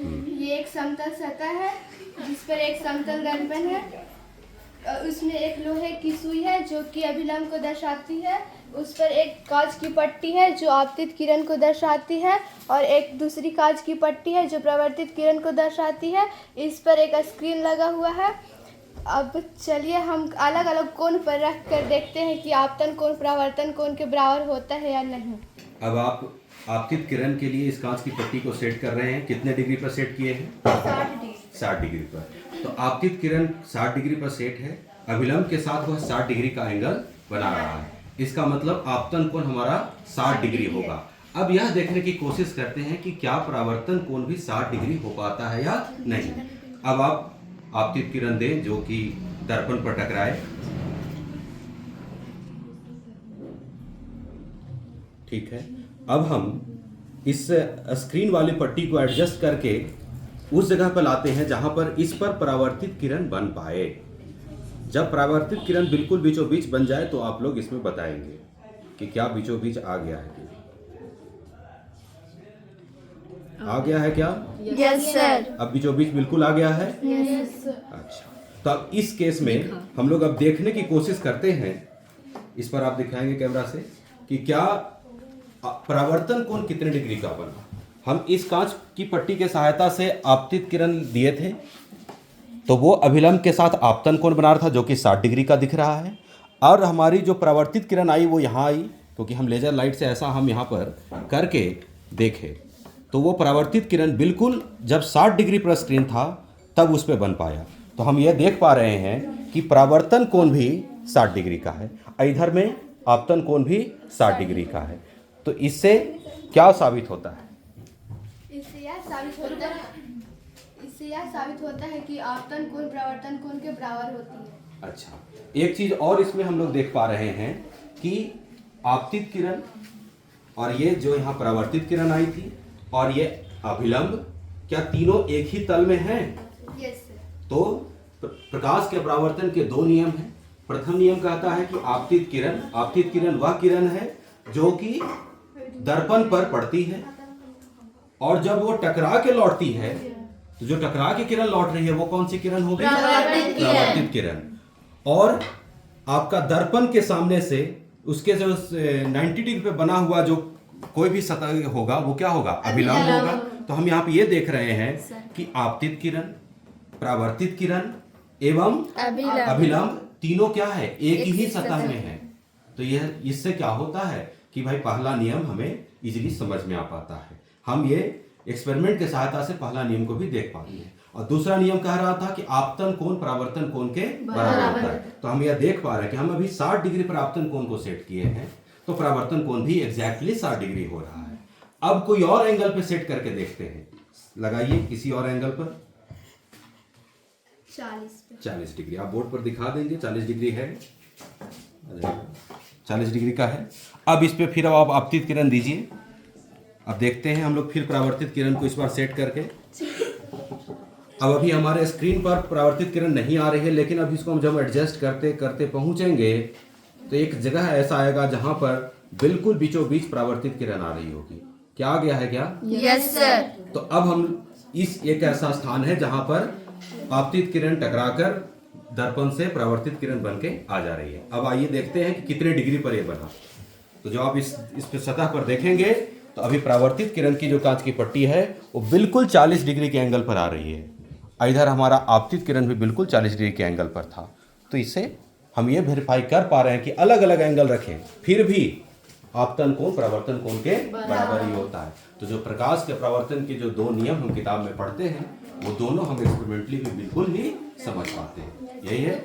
ये एक समतल सतह है जिस पर एक समतल दर्पण है। उसमें एक लोहे की सुई है जो कि अभिलंब को दर्शाती है। उस पर एक कांच की पट्टी है जो आपतित किरण को दर्शाती है और एक दूसरी कांच की पट्टी है जो परावर्तित किरण को दर्शाती है। इस पर एक स्क्रीन लगा हुआ है। अब चलिए हम अलग अलग कोण पर रख कर देखते हैं कि आपतन कोण परावर्तन कोण के बराबर होता है या नहीं। अब आप आपतित किरण के लिए इस कांच की पट्टी को सेट कर रहे हैं। कितने डिग्री पर सेट किए हैं? 60 डिग्री पर। तो आपतित किरण 60 डिग्री पर सेट है। अभिलंब के साथ वह 60 डिग्री का एंगल बना रहा है। इसका मतलब आपतन कोण हमारा 60 डिग्री होगा। अब यह देखने की कोशिश करते हैं कि क्या परावर्तन कोण भी 60 डिग्री हो पाता है या नहीं। अब आप आपतित किरण दें जो कि दर्पण पर टकराए। ठीक है। अब हम इस स्क्रीन वाली पट्टी को एडजस्ट करके उस जगह पर लाते हैं जहां पर इस पर परावर्तित किरण बन पाए। जब परावर्तित किरण बिल्कुल बीचों बीच बन जाए तो आप लोग इसमें बताएंगे कि क्या बीचों बीच आ गया है। आ गया है क्या? Yes sir. अब बीचों बीच बिल्कुल आ गया है। यस। अच्छा, तो अब इस केस में हम लोग अब देखने की कोशिश करते हैं। इस पर आप दिखाएंगे कैमरा से कि क्या परावर्तन कोण कितने डिग्री का बना। हम इस कांच की पट्टी के सहायता से आपतित किरण दिए थे तो वो अभिलंब के साथ आपतन कोण बना रहा था जो कि 60 डिग्री का दिख रहा है। और हमारी जो परावर्तित किरण आई वो यहाँ आई क्योंकि हम लेजर लाइट से ऐसा हम यहाँ पर करके देखे तो वो परावर्तित किरण बिल्कुल जब 60 डिग्री पर स्क्रीन था तब उस पर बन पाया। तो हम ये देख पा रहे हैं कि परावर्तन कोण भी 60 डिग्री का है। इधर में आपतन कोण भी 60 डिग्री का है। तो इससे क्या साबित होता है? इससे यह साबित होता है कि आपतन कोण परावर्तन कोण के बराबर होती है। अच्छा, एक चीज और इसमें हम लोग देख पा रहे हैं कि आपतित किरण और ये जो यहाँ परावर्तित किरण आई थी और ये अभिलंब क्या तीनों एक ही तल में हैं? यस। तो प्रकाश के परावर्तन के दो नियम हैं। प्रथम नियम कहता है कि आपतित किरण वह किरण है जो कि दर्पण पर पड़ती है और जब वो टकरा के लौटती है तो जो टकरा के किरण लौट रही है वो कौन सी किरण होगी? परावर्तित किरण। और आपका दर्पण के सामने से उसके जो 90 डिग्री पे बना हुआ जो कोई भी सतह होगा वो क्या होगा? अभिलंब होगा। तो हम यहाँ पे ये देख रहे हैं कि आपतित किरण, परावर्तित किरण एवं अभिलंब तीनों क्या है? एक ही सतह में है। तो यह इससे क्या होता है कि भाई पहला नियम हमें इजीली समझ में आ पाता है। हम ये एक्सपेरिमेंट के सहायता से पहला नियम को भी देख पाते हैं। और दूसरा नियम कह रहा था कि आपतन कोण परावर्तन कोण के बराबर होता है। तो हम यह देख पा रहे हैं कि हम अभी 60 डिग्री पर आपतन कोण को सेट किए हैं तो परावर्तन कोण भी एग्जैक्टली 60 डिग्री हो रहा है। अब कोई और एंगल पे सेट करके देखते हैं। लगाइए किसी और एंगल पर। 40 डिग्री आप बोर्ड पर दिखा देंगे। 40 डिग्री है, 40 डिग्री का है। अब इस पे फिर आप आपतित किरण दीजिए। अब देखते हैं हम लोग फिर परावर्तित किरण को इस बार सेट करके। अब अभी हमारे स्क्रीन पर परावर्तित किरण नहीं आ रही है लेकिन अब इसको हम जब एडजस्ट करते करते पहुंचेंगे तो एक जगह ऐसा आएगा जहां पर बिल्कुल बीचों बीच परावर्तित किरण आ रही होगी। क्या आ गया है क्या? Yes sir. तो अब हम इस एक ऐसा स्थान है जहां पर आपतित किरण टकराकर दर्पण से परावर्तित किरण बन के आ जा रही है। अब आइए देखते हैं कि कितने डिग्री पर यह बना। तो जब आप इस पे सतह पर देखेंगे तो अभी परावर्तित किरण की जो कांच की पट्टी है वो बिल्कुल 40 डिग्री के एंगल पर आ रही है। इधर हमारा आपतित किरण भी बिल्कुल 40 डिग्री के एंगल पर था। तो इससे हम ये वेरीफाई कर पा रहे हैं कि अलग अलग एंगल रखें फिर भी आपतन कोण परावर्तन कोण के बराबर ही होता है। तो जो प्रकाश के परावर्तन के जो दो नियम हम किताब में पढ़ते हैं वो दोनों हम एक्सपेरिमेंटली भी बिल्कुल ही समझ पाते हैं। यही है।